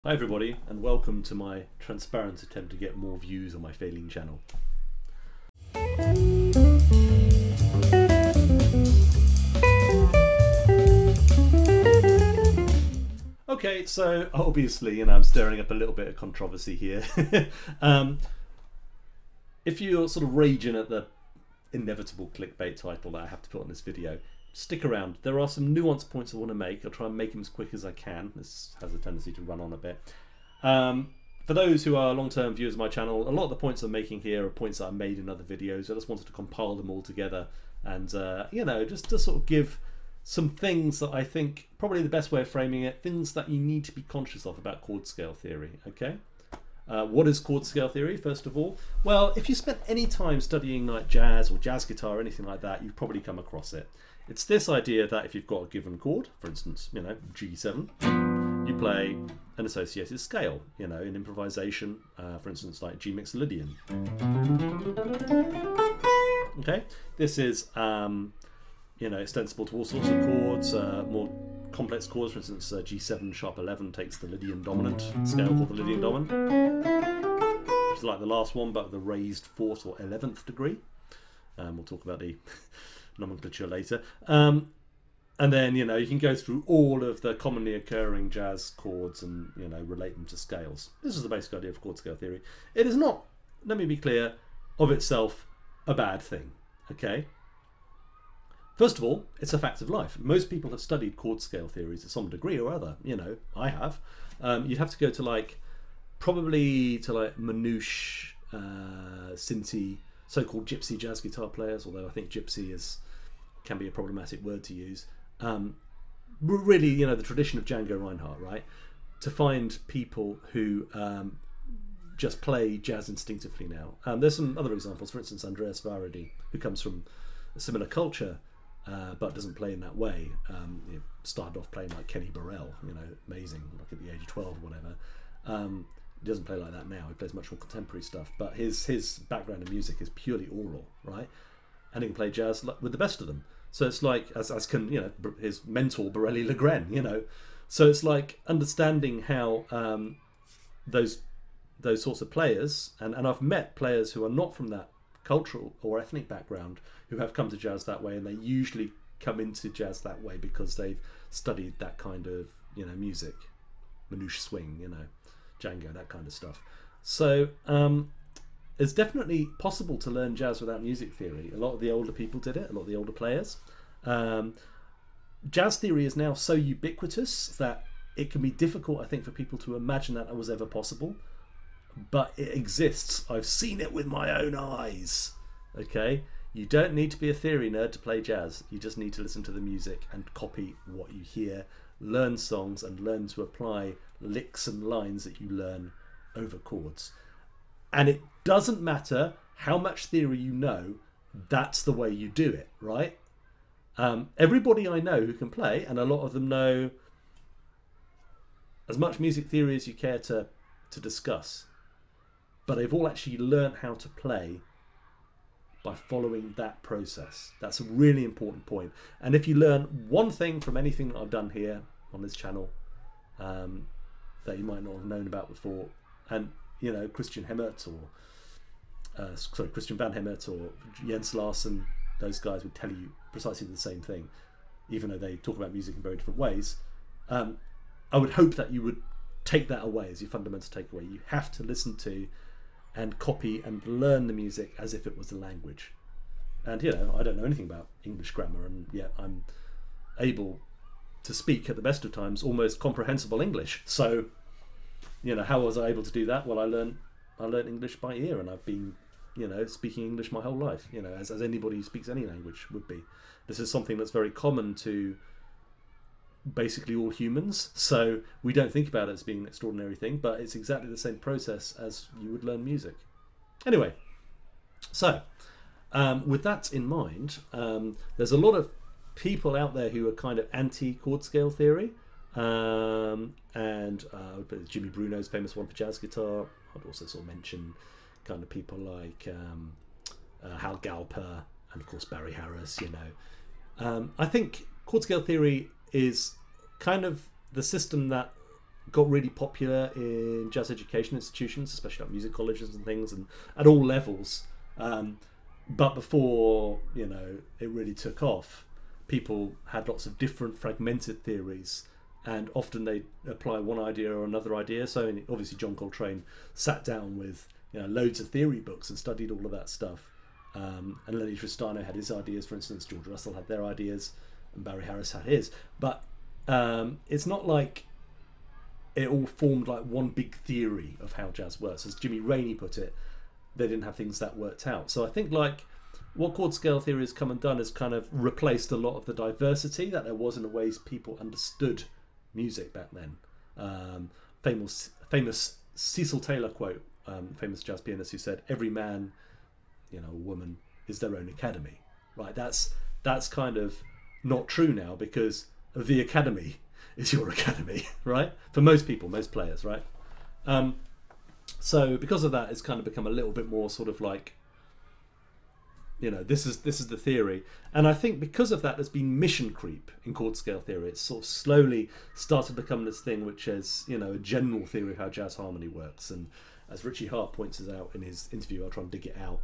Hi everybody, and welcome to my transparent attempt to get more views on my failing channel. Okay, so obviously, I'm stirring up a little bit of controversy here. If you're sort of raging at the inevitable clickbait title that I have to put on this video, stick around. There are some nuanced points I want to make. I'll try and make them as quick as I can. This has a tendency to run on a bit. For those who are long-term viewers of my channel, a lot of the points I'm making here are points that I made in other videos. I just wanted to compile them all together and, just to sort of give some things that I think, probably the best way of framing it, things that you need to be conscious of about chord scale theory, okay? What is chord scale theory, first of all? Well, if you spent any time studying like jazz or jazz guitar or anything like that, you've probably come across it. It's this idea that if you've got a given chord, for instance, G7, you play an associated scale, in improvisation, for instance, like G Mixolydian. Okay, this is, extensible to all sorts of chords, more complex chords, for instance, G7 sharp 11 takes the Lydian dominant scale called the Lydian dominant, which is like the last one, but the raised 4th or 11th degree. We'll talk about the nomenclature later. And then, you can go through all of the commonly occurring jazz chords and, relate them to scales. This is the basic idea of chord scale theory. It is not, let me be clear, of itself a bad thing, okay? First of all, it's a fact of life. Most people have studied chord scale theories to some degree or other. I have. You'd have to go to probably to Manouche, Sinti, so-called gypsy jazz guitar players, although I think gypsy can be a problematic word to use. Really, the tradition of Django Reinhardt, right? To find people who just play jazz instinctively now. There's some other examples. For instance, Andreas Varadi, who comes from a similar culture, but doesn't play in that way. He started off playing like Kenny Burrell, amazing, like at the age of 12 or whatever. He doesn't play like that now. He plays much more contemporary stuff. But his background in music is purely oral, right? And he can play jazz with the best of them. So it's like, as can, his mentor, Borelli Legren, So it's like understanding how those sorts of players, and I've met players who are not from that cultural or ethnic background who have come to jazz that way, and they usually come into jazz that way because they've studied that kind of, music, Manouche swing, Django, that kind of stuff. So it's definitely possible to learn jazz without music theory. A lot of the older people did it, a lot of the older players. Jazz theory is now so ubiquitous that it can be difficult, I think, for people to imagine that was ever possible. But it exists. I've seen it with my own eyes. Okay? You don't need to be a theory nerd to play jazz. You just need to listen to the music and copy what you hear, learn songs, and learn to apply licks and lines that you learn over chords. And it doesn't matter how much theory you know, that's the way you do it, right? Everybody I know who can play, and a lot of them know as much music theory as you care to discuss, but they've all actually learned how to play by following that process. That's a really important point. And if you learn one thing from anything that I've done here on this channel that you might not have known about before, and Christian Hemmert or Christian Van Hemmert or Jens Larsen, those guys would tell you precisely the same thing, even though they talk about music in very different ways. I would hope that you would take that away as your fundamental takeaway. You have to listen to and copy and learn the music as if it was a language. And I don't know anything about English grammar, and yet I'm able to speak at the best of times almost comprehensible English. So how was I able to do that? Well, I learned English by ear, and I've been speaking English my whole life, as anybody who speaks any language would be. This is something that's very common to basically all humans, so we don't think about it as being an extraordinary thing, but it's exactly the same process as you would learn music. Anyway, so with that in mind, there's a lot of people out there who are kind of anti-chord scale theory, and Jimmy Bruno's famous one for jazz guitar. I'd also sort of mention kind of people like Hal Galper and of course Barry Harris. I think chord scale theory is kind of the system that got really popular in jazz education institutions, especially like music colleges and things, and at all levels. But before, you know, it really took off, people had lots of different fragmented theories, and often they apply one idea or another idea. So obviously John Coltrane sat down with, you know, loads of theory books and studied all of that stuff. And Lenny Tristano had his ideas, for instance. George Russell had their ideas, and Barry Harris had his. But it's not like it all formed like one big theory of how jazz works. As Jimmy Rainey put it, they didn't have things that worked out. So I think like what chord scale theory has come and done is kind of replaced a lot of the diversity that there was in the ways people understood music back then. Famous Cecil Taylor quote, famous jazz pianist, who said, "Every man, you know, woman is their own academy." Right? That's kind of not true now, because the academy is your academy, right? For most people, most players, right? So because of that, it's kind of become a little bit more sort of like, you know, this is the theory. And I think because of that, there's been mission creep in chord scale theory. It's sort of slowly started to become this thing which is, you know, a general theory of how jazz harmony works. And as Richie Hart points out in his interview, I'll try and dig it out,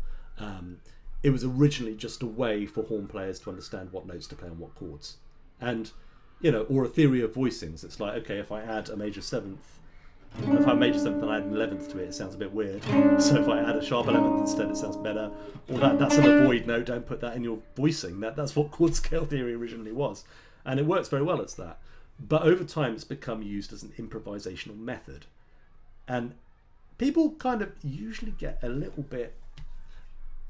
it was originally just a way for horn players to understand what notes to play on what chords. And, you know, or a theory of voicings. It's like, okay, if I add a major seventh, if I have major seventh and I add an 11th to it, it sounds a bit weird. So if I add a sharp 11th instead, it sounds better. Or that's an avoid note, don't put that in your voicing. That's what chord scale theory originally was. And it works very well as that. But over time, it's become used as an improvisational method. And people kind of usually get a little bit,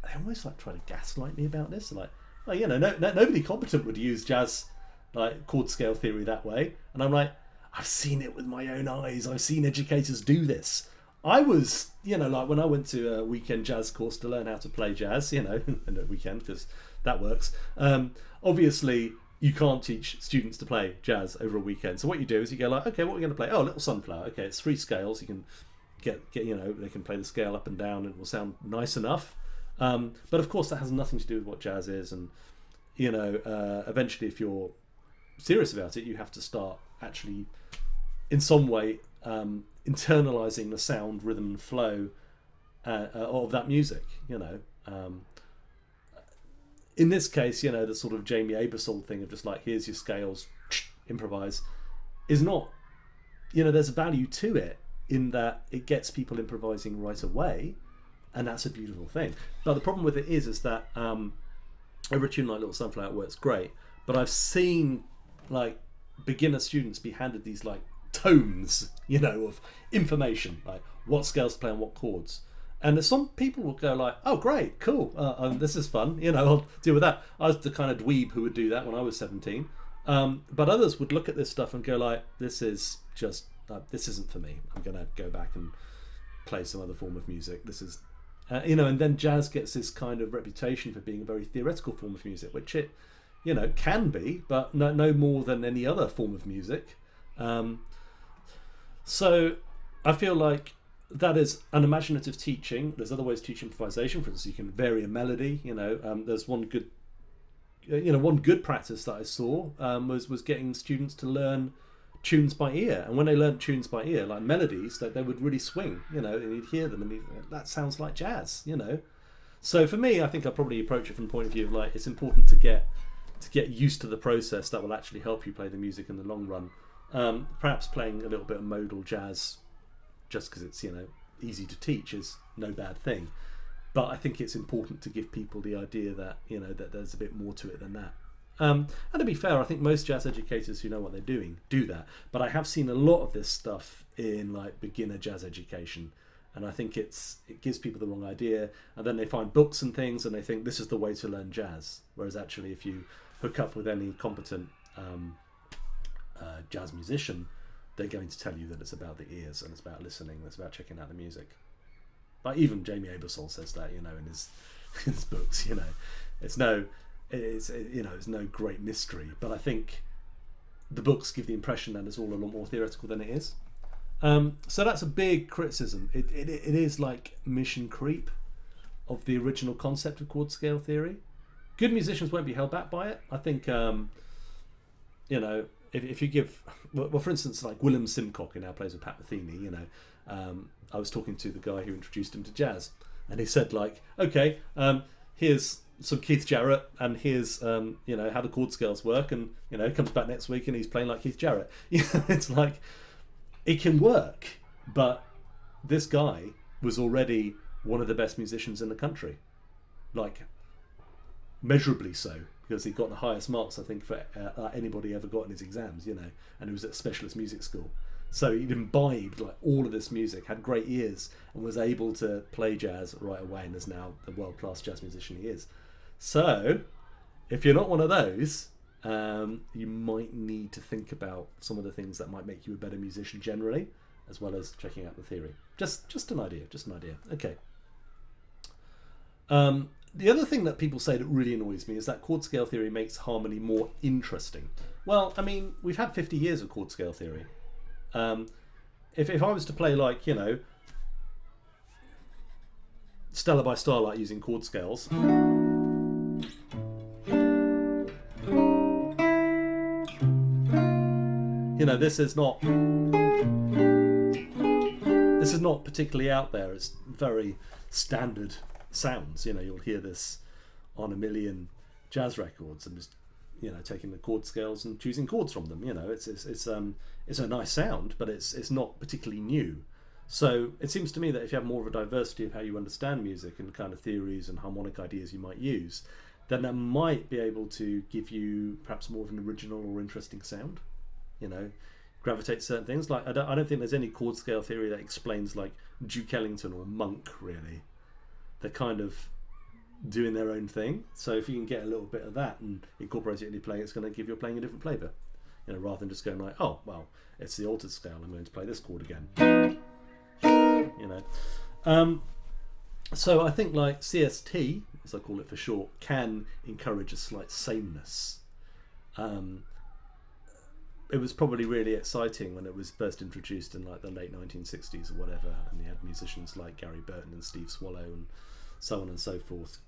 they almost like try to gaslight me about this. Like, oh, you know, nobody competent would use jazz, like chord scale theory that way. And I'm like, I've seen it with my own eyes. I've seen educators do this. I was, you know, like when I went to a weekend jazz course to learn how to play jazz, you know, in a weekend, because that works. Obviously, you can't teach students to play jazz over a weekend. So what you do is you go like, okay, what are we going to play? Oh, Little Sunflower. Okay, it's 3 scales. You can get, you know, they can play the scale up and down and it will sound nice enough. But of course, that has nothing to do with what jazz is. And, you know, eventually, if you're serious about it, you have to start actually in some way internalizing the sound, rhythm and flow of that music, you know. In this case, you know, the sort of Jamie Aebersold thing of just like, here's your scales, improvise, is not, you know, there's value to it in that it gets people improvising right away, and that's a beautiful thing. But the problem with it is that over a tune like Little Sunflower works great, but I've seen like beginner students be handed these like tomes, you know, of information, like what scales to play on what chords. And some people will go like, oh great, cool, this is fun, you know, I'll deal with that. I was the kind of dweeb who would do that when I was 17. But others would look at this stuff and go like, this is just, this isn't for me. I'm going to go back and play some other form of music. This is, you know, and then jazz gets this kind of reputation for being a very theoretical form of music, which it, you know, can be, but no more than any other form of music. So I feel like that is an imaginative teaching. There's other ways to teach improvisation. For instance, you can vary a melody. You know, there's one good, you know, one good practice that I saw was getting students to learn tunes by ear. And when they learned tunes by ear, like melodies, that they would really swing. You know, and you'd hear them, and that sounds like jazz. You know, so for me, I think I probably approach it from the point of view of like, it's important to get used to the process that will actually help you play the music in the long run. Perhaps playing a little bit of modal jazz just because it's, you know, easy to teach is no bad thing, but I think it's important to give people the idea that, you know, that there's a bit more to it than that. And to be fair, I think most jazz educators who know what they're doing do that, but I have seen a lot of this stuff in like beginner jazz education, and I think it gives people the wrong idea, and then they find books and things and they think this is the way to learn jazz, whereas actually if you hook up with any competent jazz musician, they're going to tell you that it's about the ears and it's about listening, it's about checking out the music. But even Jamie Aebersold says that, you know, in his books, you know, it's no great mystery. But I think the books give the impression that it's all a lot more theoretical than it is. So that's a big criticism. It is like mission creep of the original concept of chord scale theory. Good musicians won't be held back by it. I think, you know, if you give, well, for instance, like Willem Simcock, who now plays with Pat Metheny, you know, I was talking to the guy who introduced him to jazz, and he said, like, okay, here's some Keith Jarrett, and here's you know, how the chord scales work, and you know, comes back next week and he's playing like Keith Jarrett. You know, it's like, it can work, but this guy was already one of the best musicians in the country, like measurably so, because he got the highest marks, I think, for anybody ever got in his exams, you know, and he was at specialist music school. So he'd imbibed like all of this music, had great ears, and was able to play jazz right away, and is now the world-class jazz musician he is. So if you're not one of those, you might need to think about some of the things that might make you a better musician generally, as well as checking out the theory. Just an idea, Okay. The other thing that people say that really annoys me is that chord scale theory makes harmony more interesting. Well, I mean, we've had 50 years of chord scale theory. If I was to play, like, you know, Stella by Starlight using chord scales, you know, this is not particularly out there. It's very standard sounds. You know, you'll hear this on a million jazz records, and just, you know, taking the chord scales and choosing chords from them. You know, it's a nice sound, but it's not particularly new. So it seems to me that if you have more of a diversity of how you understand music and kind of theories and harmonic ideas you might use, then that might be able to give you perhaps more of an original or interesting sound. You know, gravitate to certain things. Like, I don't think there's any chord scale theory that explains, like, Duke Ellington or Monk, really. They're kind of doing their own thing. So if you can get a little bit of that and incorporate it into your playing, it's going to give your playing a different flavour. You know, rather than just going like, oh, well, it's the altered scale, I'm going to play this chord again. You know. So I think, like, CST, as I call it for short, can encourage a slight sameness. It was probably really exciting when it was first introduced in, like, the late 1960s or whatever, and you had musicians like Gary Burton and Steve Swallow and so on and so forth,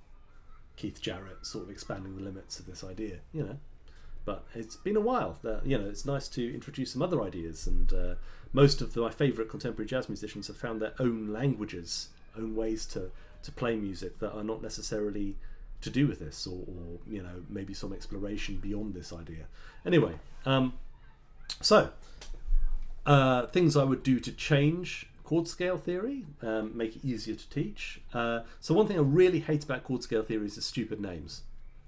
Keith Jarrett, sort of expanding the limits of this idea, you know. But it's been a while. That, you know, it's nice to introduce some other ideas, and most of my favourite contemporary jazz musicians have found their own languages, own ways to play music that are not necessarily to do with this, or you know, maybe some exploration beyond this idea. Anyway, so things I would do to change chord scale theory, make it easier to teach. So one thing I really hate about chord scale theory is the stupid names.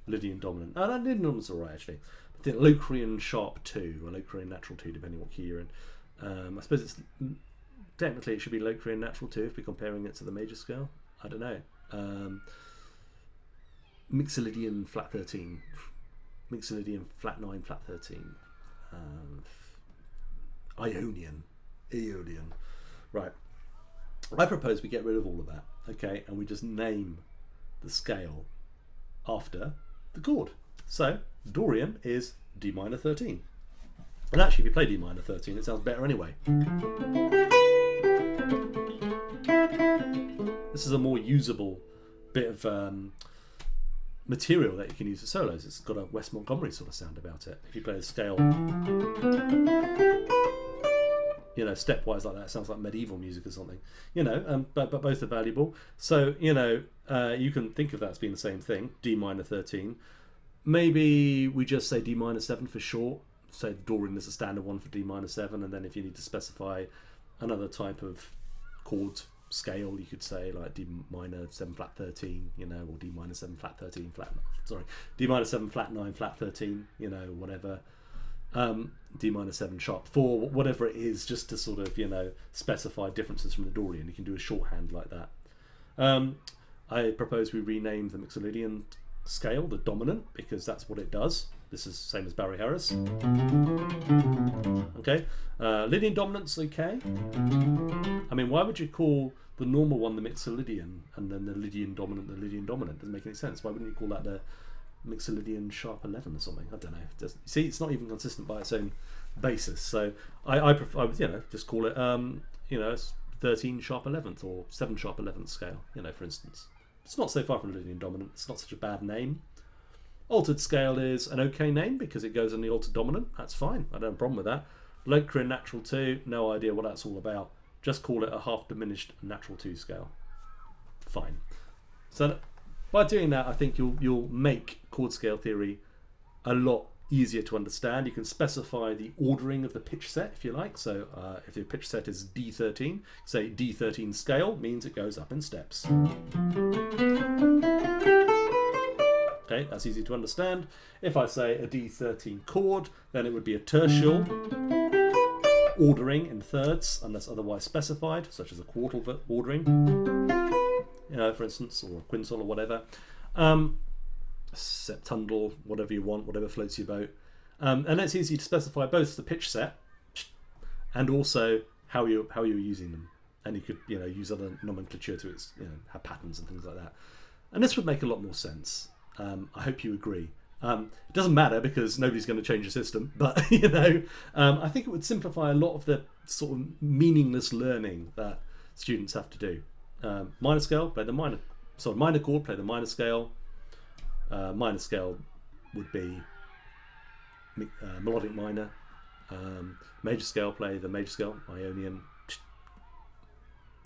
Lydian dominant. Oh, no, Lydian dominant's alright, actually. I think Locrian sharp 2 or Locrian natural 2, depending what key you're in. I suppose it's technically it should be Locrian natural 2 if we're comparing it to the major scale. I don't know. Mixolydian flat 13, Mixolydian flat 9, flat 13, Ionian, Aeolian. Right. I propose we get rid of all of that, okay, and we just name the scale after the chord. So Dorian is D minor 13. And actually, if you play D minor 13, it sounds better anyway. This is a more usable bit of material that you can use for solos. It's got a Wes Montgomery sort of sound about it. If you play a scale, you know, stepwise like that, it sounds like medieval music or something. You know, but both are valuable. So, you know, you can think of that as being the same thing, D minor 13. Maybe we just say D minor 7 for short. Say Dorian is a standard one for D minor 7, and then if you need to specify another type of chord scale, you could say like D minor 7 flat 13, you know, or D minor 7 flat 13 flat, sorry, D minor 7 flat 9 flat 13, you know, whatever. D minor 7 sharp 4, whatever it is, just to sort of, you know, specify differences from the Dorian. You can do a shorthand like that. I propose we rename the Mixolydian scale the dominant, because that's what it does. This is the same as Barry Harris. Okay, Lydian dominant's okay. I mean, why would you call the normal one the Mixolydian and then the Lydian dominant the Lydian dominant? Doesn't make any sense. Why wouldn't you call that the Mixolydian sharp 11 or something? I don't know. See, it's not even consistent by its own basis. So I would, you know, just call it you know, 13 sharp 11th or 7 sharp 11th scale, you know, for instance. It's not so far from Lydian dominant. It's not such a bad name. Altered scale is an okay name because it goes on the altered dominant. That's fine. I don't have a problem with that. Lohengrin natural 2, no idea what that's all about. Just call it a half diminished natural 2 scale. Fine. So by doing that, I think you'll make chord scale theory a lot easier to understand. You can specify the ordering of the pitch set if you like. So if your pitch set is D13, say D13 scale means it goes up in steps. Okay, that's easy to understand. If I say a D13 chord, then it would be a tertial ordering in thirds unless otherwise specified, such as a quartal ordering, you know, for instance, or a quintal or whatever. Septundal, whatever you want, whatever floats your boat. And it's easy to specify both the pitch set and also how you're using them. And you could, you know, use other nomenclature to, you know, have patterns and things like that. And this would make a lot more sense. I hope you agree. It doesn't matter because nobody's going to change the system, but you know, I think it would simplify a lot of the sort of meaningless learning that students have to do. Minor scale, play the minor. Sorry, minor chord, play the minor scale. Minor scale would be melodic minor. Major scale, play the major scale, Ionian.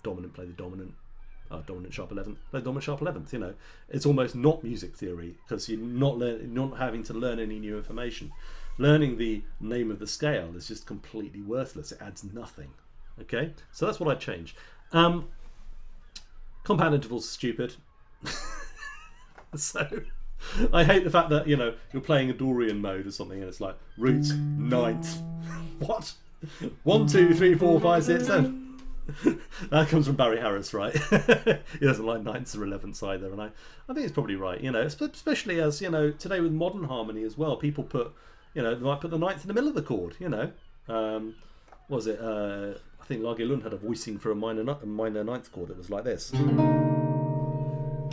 Dominant, play the dominant. Dominant sharp 11th, play dominant sharp 11th. You know, it's almost not music theory because you're not having to learn any new information. Learning the name of the scale is just completely worthless. It adds nothing. Okay, so that's what I changed. Compound intervals are stupid. So I hate the fact that, you know, you're playing a Dorian mode or something and it's like root ninth. What? 1, 2, 3, 4, 5, 6, 7. That comes from Barry Harris, right? He doesn't like ninths or 11ths either, and I think it's probably right, you know, especially as, you know, today with modern harmony as well, people put, you know, they might put the ninth in the middle of the chord, you know. What was it? I think Lage Lund had a voicing for a minor ninth chord. It was like this.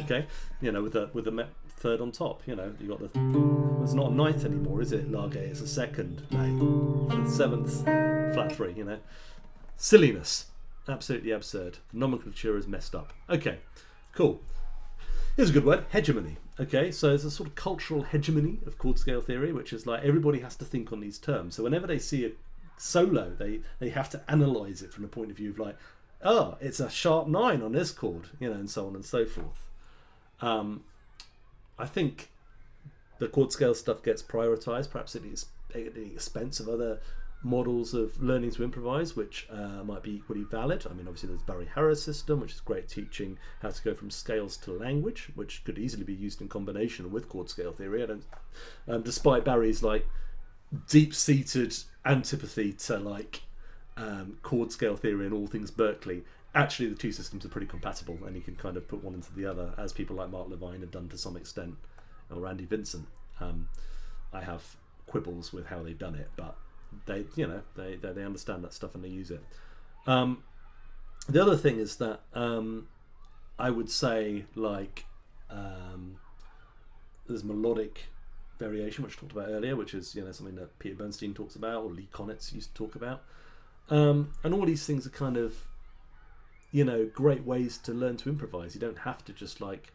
Okay, you know, with the third on top, you know, you got the. It's not a ninth anymore, is it? Lage, it's a second. The seventh flat 3, you know. Silliness. Absolutely absurd. The nomenclature is messed up. Okay, cool. Here's a good word, hegemony. Okay, so there's a sort of cultural hegemony of chord scale theory, which is like everybody has to think on these terms. So whenever they see a solo, they have to analyse it from the point of view of like, oh, it's a sharp 9 on this chord, you know, and so on and so forth. I think the chord scale stuff gets prioritised, perhaps at the expense of other models of learning to improvise, which might be equally valid. I mean, obviously there's Barry Harris system, which is great, teaching how to go from scales to language, which could easily be used in combination with chord scale theory. I don't, despite Barry's like deep-seated antipathy to like chord scale theory and all things Berkeley, actually the two systems are pretty compatible, and you can kind of put one into the other, as people like Mark Levine have done to some extent, or Andy Vincent. I have quibbles with how they've done it, but they, you know, they understand that stuff and they use it. The other thing is that I would say, like, there's melodic variation, which I talked about earlier, which is, you know, something that Peter Bernstein talks about, or Lee Konitz used to talk about, and all these things are kind of, you know, great ways to learn to improvise. You don't have to just like,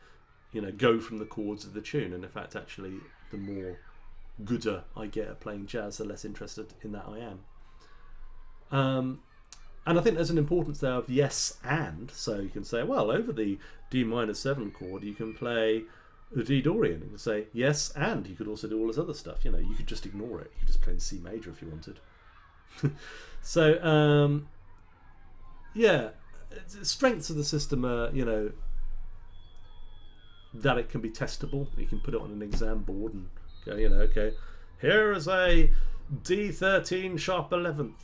you know, go from the chords of the tune, and in fact, actually, the more gooder I get at playing jazz, the less interested in that I am. And I think there's an importance there of yes and. So you can say, well, over the D minor 7 chord, you can play the D Dorian. You can say yes and. You could also do all this other stuff. You know, you could just ignore it. You could just play in C major if you wanted. So, yeah, strengths of the system are, you know, that it can be testable. You can put it on an exam board and go, you know, okay, here is a D13 sharp 11th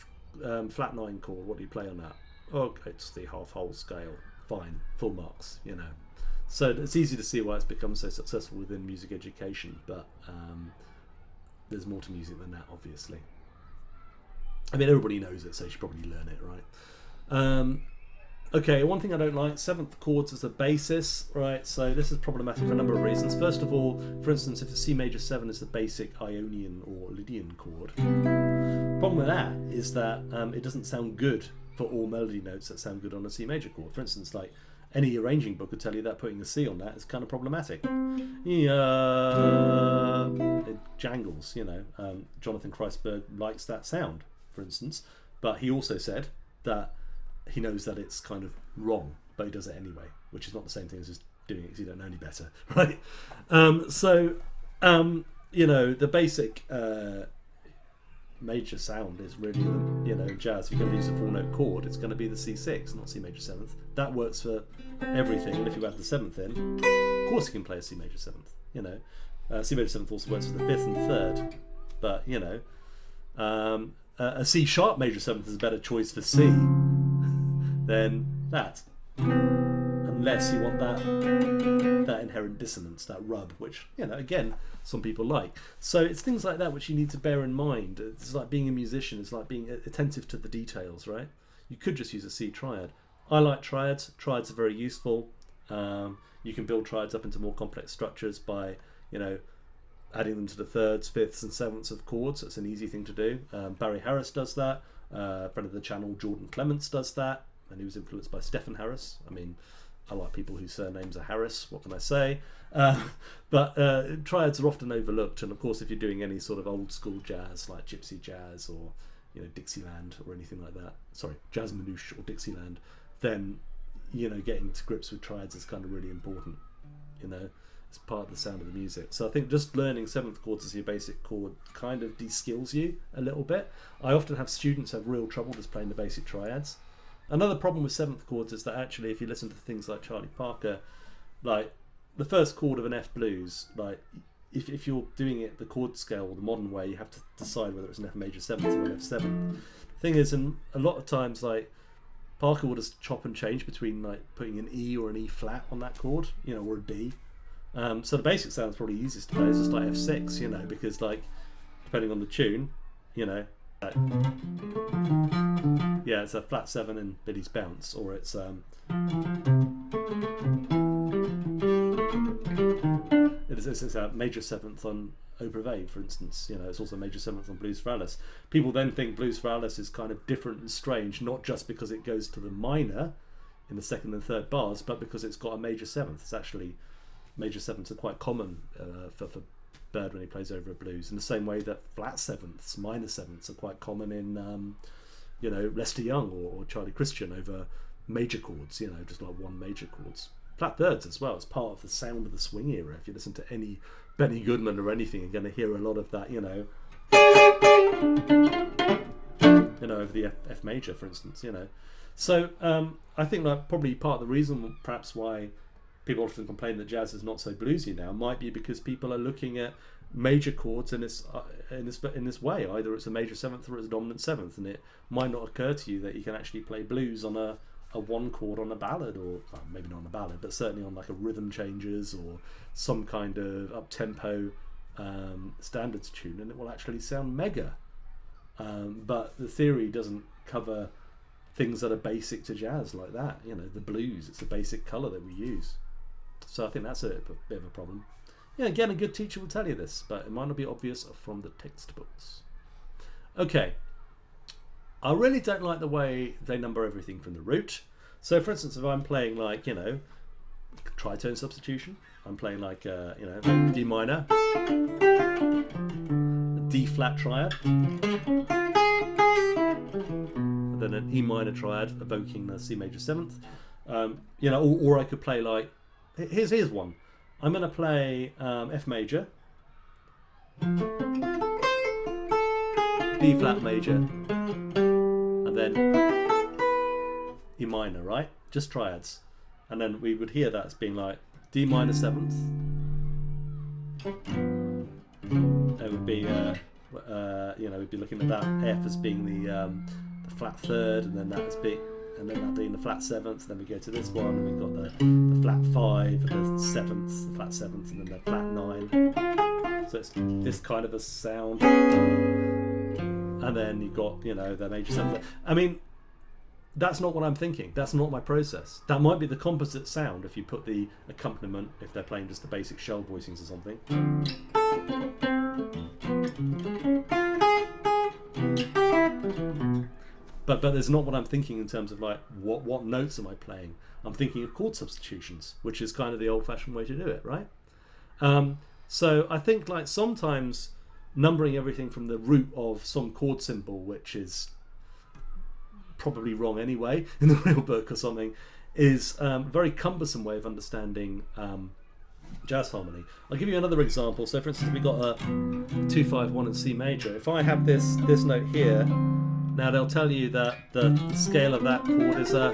flat 9 chord. What do you play on that? Okay, it's the half whole scale. Fine, full marks, you know. So it's easy to see why it's become so successful within music education, but there's more to music than that, obviously. I mean, everybody knows it, so you should probably learn it, right? Okay, one thing I don't like, 7th chords as a basis, right? So this is problematic for a number of reasons. First of all, for instance, if the C major 7 is the basic Ionian or Lydian chord, the problem with that is that it doesn't sound good for all melody notes that sound good on a C major chord. For instance, like any arranging book would tell you that putting a C on that is kind of problematic. Yeah, it jangles, you know. Jonathan Kreisberg likes that sound, for instance, but he also said that he knows that it's kind of wrong, but he does it anyway, which is not the same thing as just doing it because you don't know any better, right? You know, the basic major sound is really, you know, jazz. If you're going to use a 4-note chord, it's going to be the C6, not C major 7th. That works for everything, and if you add the 7th in, of course you can play a C major 7th, you know. C major 7th also works for the 5th and 3rd, but, you know, a C sharp major 7th is a better choice for C than that. Unless you want that inherent dissonance, that rub, which, you know, again, some people like. So it's things like that which you need to bear in mind. It's like being a musician. It's like being attentive to the details, right? You could just use a C triad. I like triads. Triads are very useful. You can build triads up into more complex structures by, you know, adding them to the 3rds, 5ths and 7ths of chords. It's an easy thing to do. Barry Harris does that. A friend of the channel, Jordan Clements, does that, and he was influenced by Stephen Harris. I mean, I like people whose surnames are Harris, what can I say? But triads are often overlooked, and of course if you're doing any sort of old school jazz like gypsy jazz or, you know, Dixieland or anything like that, sorry, jazz manouche or Dixieland, then, you know, getting to grips with triads is kind of really important, you know. It's part of the sound of the music. So I think just learning 7th chords as your basic chord kind of de-skills you a little bit. I often have students have real trouble just playing the basic triads. Another problem with 7th chords is that actually if you listen to things like Charlie Parker, like the first chord of an F blues, like if you're doing it the chord scale or the modern way, you have to decide whether it's an F major 7th or an F7th. The thing is, and a lot of times like Parker will just chop and change between like putting an E or an E flat on that chord, you know, or a D. So the basic sound is probably easiest to play is just like F6, you know, because like depending on the tune, you know, like, yeah, it's a flat 7 in Billy's Bounce, or it's a major 7th on Au Brevet, for instance. You know, it's also a major 7th on Blues for Alice. People then think Blues for Alice is kind of different and strange, not just because it goes to the minor in the 2nd and 3rd bars, but because it's got a major 7th. It's actually, major 7ths are quite common for Bird when he plays over a blues, in the same way that flat 7ths, minor 7ths are quite common in you know, Lester Young or Charlie Christian over major chords, you know, just like one major chords. Flat 3rds as well, it's part of the sound of the swing era. If you listen to any Benny Goodman or anything, you're going to hear a lot of that, you know, over the F major, for instance, you know. So I think that probably part of the reason perhaps why people often complain that jazz is not so bluesy now might be because people are looking at major chords in this way. Either it's a major 7th or it's a dominant 7th, and it might not occur to you that you can actually play blues on a 1 chord on a ballad, or well, maybe not on a ballad, but certainly on like a rhythm changes or some kind of up-tempo standards tune, and it will actually sound mega. But the theory doesn't cover things that are basic to jazz like that. You know, the blues, it's a basic colour that we use. So I think that's a bit of a problem. Yeah, again, a good teacher will tell you this, but it might not be obvious from the textbooks. Okay, I really don't like the way they number everything from the root. So for instance, if I'm playing like, you know, tritone substitution, I'm playing like, you know, D minor, a D flat triad, and then an E minor triad evoking the C major 7th. You know, or I could play like, here's one. I'm going to play F major, B flat major, and then E minor, right? Just triads. And then we would hear that as being like D minor 7th. It would be, you know, we'd be looking at that F as being the flat 3rd, and then that as being, and then that being the flat 7th. Then we go to this one, and we've got the flat 5, and the 7th, the flat 7th, and then the flat 9. So it's this kind of a sound. And then you've got, you know, the major 7th. I mean, that's not what I'm thinking. That's not my process. That might be the composite sound if you put the accompaniment, if they're playing just the basic shell voicings or something. but there's not what I'm thinking in terms of like what notes am I playing. I'm thinking of chord substitutions, which is kind of the old-fashioned way to do it, right? So I think like sometimes numbering everything from the root of some chord symbol, which is probably wrong anyway in the real book or something, is a very cumbersome way of understanding jazz harmony. I'll give you another example. So for instance, we got a 2-5-1 in C major. If I have this note here, now they'll tell you that the scale of that chord is a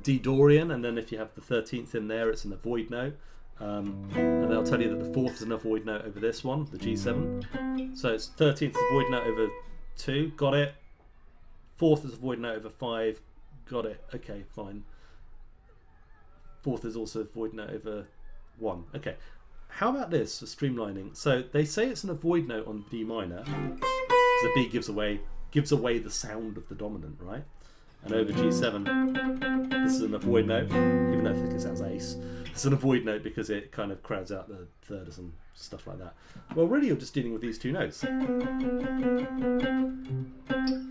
D Dorian, and then if you have the 13th in there, it's an avoid note. And they'll tell you that the 4th is an avoid note over this one, the G7. So it's 13th avoid note over 2, got it. 4th is avoid note over 5, got it. Okay, fine. 4th is also avoid note over 1. Okay, how about this for streamlining? So they say it's an avoid note on D minor, because the B gives away the sound of the dominant, right? And over G7, this is an avoid note, even though I think it sounds ace. It's an avoid note because it kind of crowds out the thirds and stuff like that. Well, really you're just dealing with these two notes.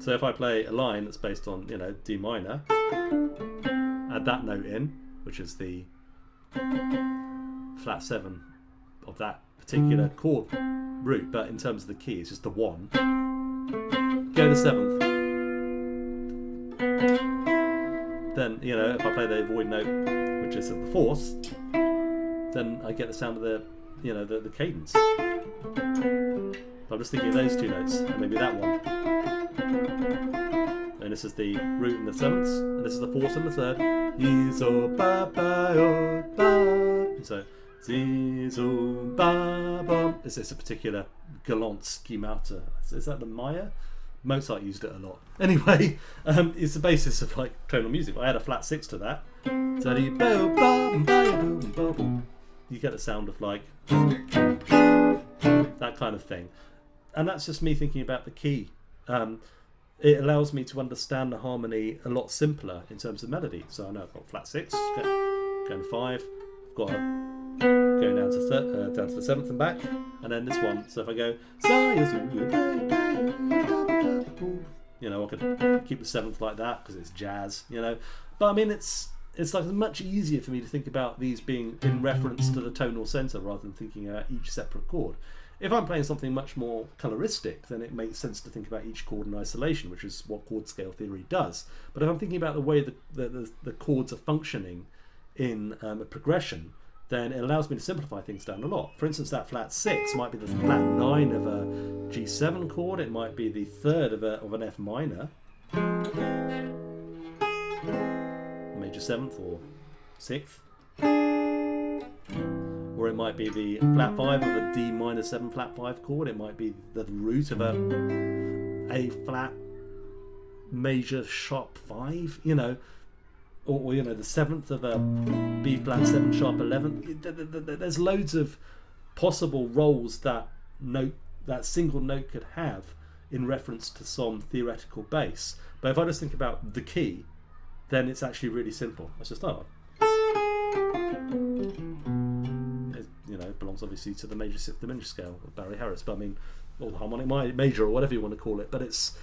So if I play a line that's based on, you know, D minor, add that note in, which is the flat 7 of that particular chord root, but in terms of the key, it's just the 1. Go to 7th. Then, you know, if I play the avoid note, which is at the 4th, then I get the sound of the, you know, the cadence. But I'm just thinking of those two notes, and maybe that one. And this is the root in the 7th, and this is the 4th and the 3rd. So, is this a particular galant schemata? Is that the Maya? Mozart used it a lot. Anyway, it's the basis of like tonal music. I add a flat 6 to that. You get the sound of like that kind of thing. And that's just me thinking about the key. It allows me to understand the harmony a lot simpler in terms of melody. So I know I've got flat 6, going to 5, I've got going down to the 7th and back, and then this one. So if I go, you know, I could keep the 7th like that because it's jazz, you know. But I mean, it's like much easier for me to think about these being in reference to the tonal centre rather than thinking about each separate chord. If I'm playing something much more coloristic, then it makes sense to think about each chord in isolation, which is what chord scale theory does. But if I'm thinking about the way the chords are functioning in a progression, then it allows me to simplify things down a lot. For instance, that flat 6 might be the flat 9 of a G7 chord, it might be the 3rd of an F minor, major 7th or 6th, or it might be the flat 5 of a D minor 7 flat 5 chord, it might be the root of a flat major sharp 5, you know, or you know, the 7th of a B flat 7 sharp 11. There's loads of possible roles that single note could have in reference to some theoretical base. But if I just think about the key, then it's actually really simple. It's just, oh, it, you know, belongs obviously to the major 6th diminished scale of Barry Harris, but I mean, or the harmonic major or whatever you want to call it. But it's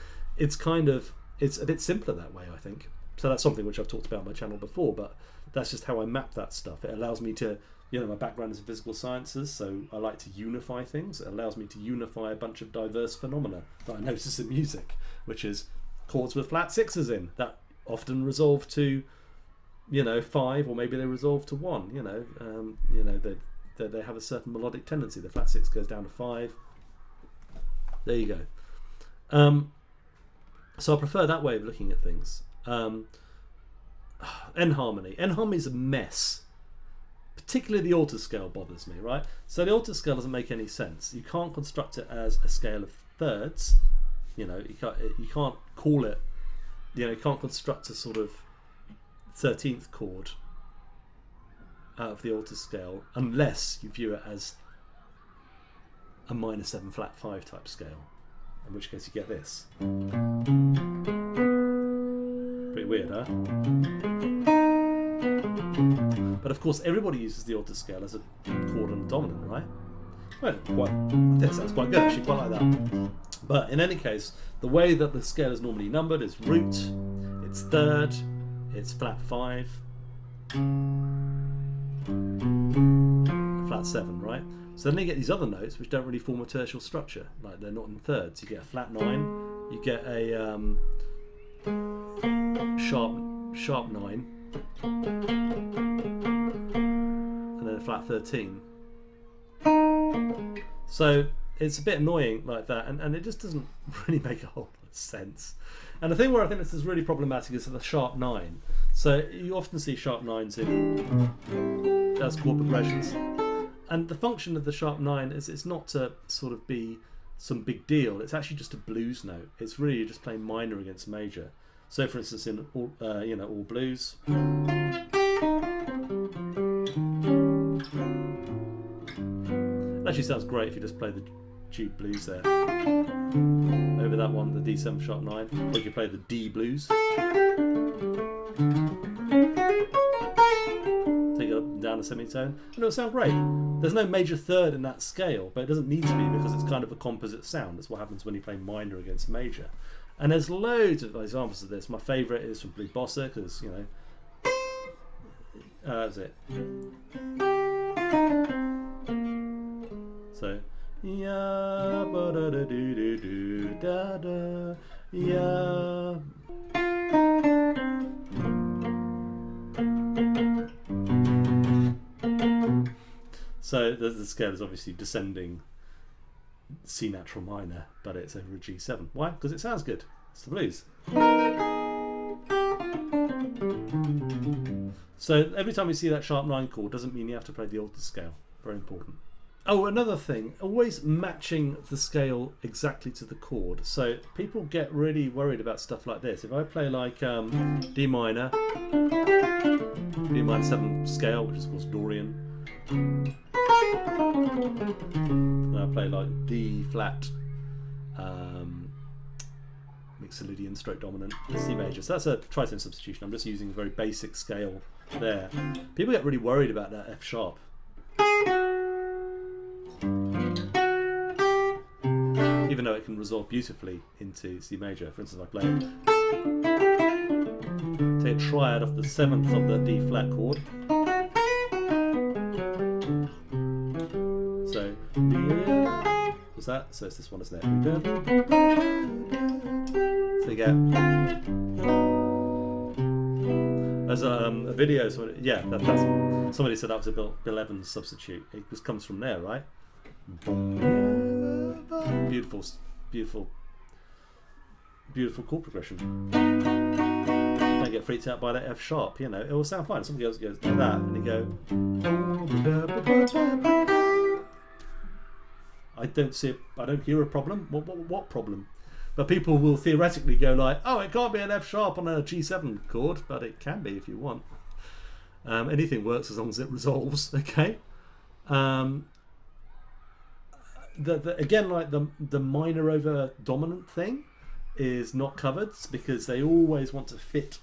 kind of, it's a bit simpler that way, I think. So that's something which I've talked about on my channel before, but that's just how I map that stuff. It allows me to, you know, my background is in physical sciences, so I like to unify things. It allows me to unify a bunch of diverse phenomena that I notice in music, which is chords with flat 6s in, that often resolve to, you know, 5, or maybe they resolve to 1, you know, they have a certain melodic tendency. The flat 6 goes down to 5. There you go. So I prefer that way of looking at things. Enharmony. Enharmony is a mess. Particularly the alto scale bothers me, right? So the alto scale doesn't make any sense. You can't construct it as a scale of thirds. You know, you can't call it, you know, you can't construct a sort of 13th chord out of the alto scale unless you view it as a minor 7 flat 5 type scale, in which case you get this. Pretty weird, huh? But of course everybody uses the alto scale as a chord on a dominant, right? Well, that sounds quite good actually, quite like that. But in any case, the way that the scale is normally numbered is root, it's third, it's flat 5, flat 7, right? So then you get these other notes which don't really form a tertial structure, like they're not in thirds. You get a flat 9, you get a sharp 9, and then a flat 13. So it's a bit annoying like that, and it just doesn't really make a whole lot of sense. And the thing where I think this is really problematic is the sharp 9. So you often see sharp 9s as chord progressions, and the function of the sharp 9 is it's not to sort of be some big deal. It's actually just a blues note. It's really just playing minor against major. So for instance, in all, all blues, it actually sounds great if you just play the G blues there over that one, the D7 sharp 9, or you can play the D blues, take it up and down a semitone, and it'll sound great. There's no major third in that scale, but it doesn't need to be because it's kind of a composite sound. That's what happens when you play minor against major. And there's loads of examples of this. My favourite is from Blue Bossa, because that's it. So ya ba da da do do do da da ya. So the scale is obviously descending C natural minor, but it's over a G7. Why? Because it sounds good. It's the blues. So every time you see that sharp 9 chord doesn't mean you have to play the altered scale. Very important. Oh, another thing, always matching the scale exactly to the chord. So people get really worried about stuff like this. If I play like D minor 7 scale, which is of course Dorian, and I play like D flat Mixolydian stroke dominant, C major. So that's a tritone substitution. I'm just using a very basic scale there. People get really worried about that F sharp. Even though it can resolve beautifully into C major. For instance, I play take a triad off the 7th of the D flat chord. So what's that? So it's this one, isn't it? So you get there's a video. So yeah, that's somebody said that was a Bill Evans substitute. It just comes from there, right? Beautiful, beautiful, beautiful chord progression. Don't get freaked out by that F sharp. You know, it will sound fine. Somebody else goes like that, and you go. I don't see. I don't hear a problem. What problem? But people will theoretically go like, oh, it can't be an F sharp on a G7 chord, but it can be if you want. Anything works as long as it resolves. Okay. Again, like the minor over dominant thing is not covered because they always want to fit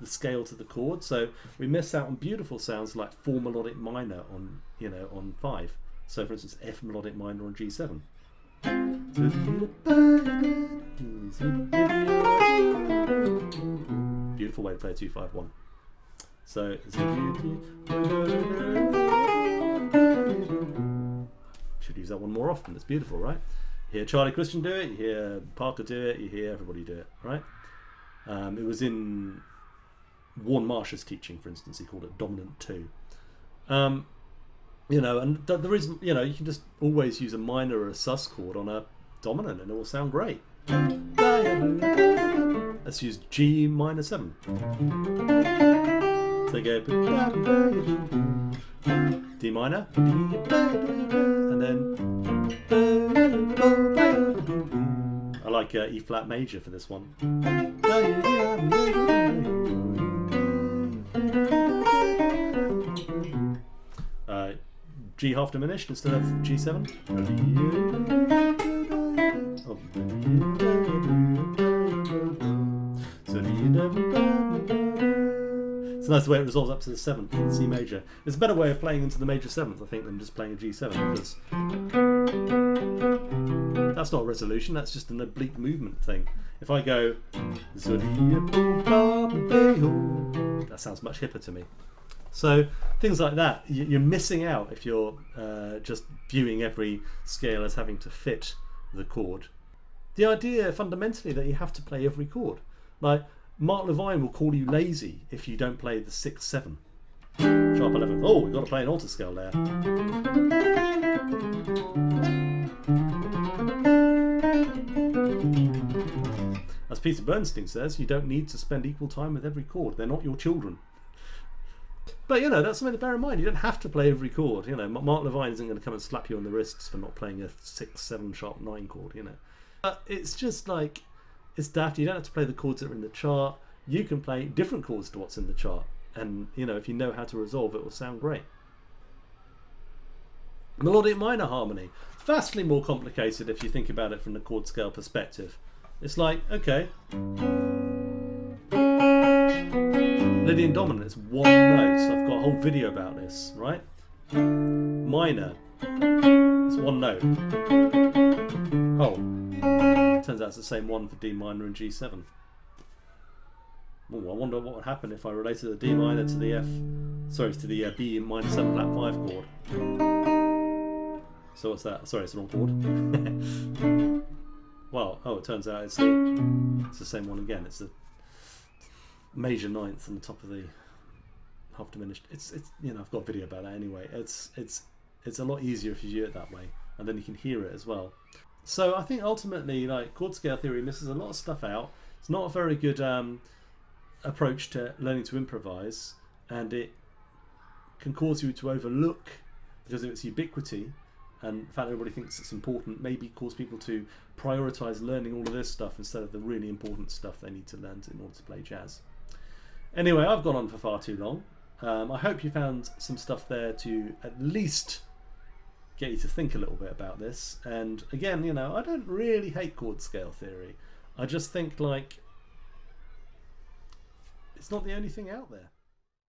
the scale to the chord. So we miss out on beautiful sounds like 4 melodic minor on on 5. So for instance, F melodic minor on G7. Beautiful way to play a 2-5-1. So should use that one more often. It's beautiful, right? You hear Charlie Christian do it, you hear Parker do it, you hear everybody do it, right? It was in Warren Marsh's teaching, for instance. He called it dominant 2. And the reason, you can just always use a minor or a sus chord on a dominant and it will sound great. Let's use G minor 7. So you go D minor, and then I like E flat major for this one. G half diminished instead of G7. It's nice the way it resolves up to the 7th in C major. It's a better way of playing into the major 7th, I think, than just playing a G7, because that's not a resolution, that's just an oblique movement thing. If I go, that sounds much hipper to me. So things like that, you're missing out if you're just viewing every scale as having to fit the chord. The idea fundamentally that you have to play every chord. Like Mark Levine will call you lazy if you don't play the 6th, 7th, sharp 11th. Oh, we've got to play an alter scale there. As Peter Bernstein says, you don't need to spend equal time with every chord. They're not your children. But you know, that's something to bear in mind. You don't have to play every chord. You know, Mark Levine isn't going to come and slap you on the wrists for not playing a 6, 7, sharp 9 chord. You know, it's just like, it's daft. You don't have to play the chords that are in the chart. You can play different chords to what's in the chart, and you know, if you know how to resolve it, will sound great. Melodic minor harmony, vastly more complicated if you think about it from the chord scale perspective. It's like, okay, Lydian dominant is one note, so I've got a whole video about this, right? Minor, it's one note. Oh, turns out it's the same one for D minor and G7. Oh, I wonder what would happen if I related the D minor to the F, sorry, to the B minor 7 flat 5 chord. So what's that? Sorry, it's the wrong chord. Well, oh, it turns out it's the same one again. It's the major 9th on the top of the half diminished. It's you know, I've got a video about that anyway. It's a lot easier if you do it that way, and then you can hear it as well. So I think ultimately, like, chord scale theory misses a lot of stuff out. It's not a very good approach to learning to improvise, and it can cause you to overlook, because of its ubiquity and the fact that everybody thinks it's important, maybe cause people to prioritise learning all of this stuff instead of the really important stuff they need to learn in order to play jazz. Anyway, I've gone on for far too long. I hope you found some stuff there to at least get you to think a little bit about this. And again, you know, I don't really hate chord scale theory. I just think, like, it's not the only thing out there.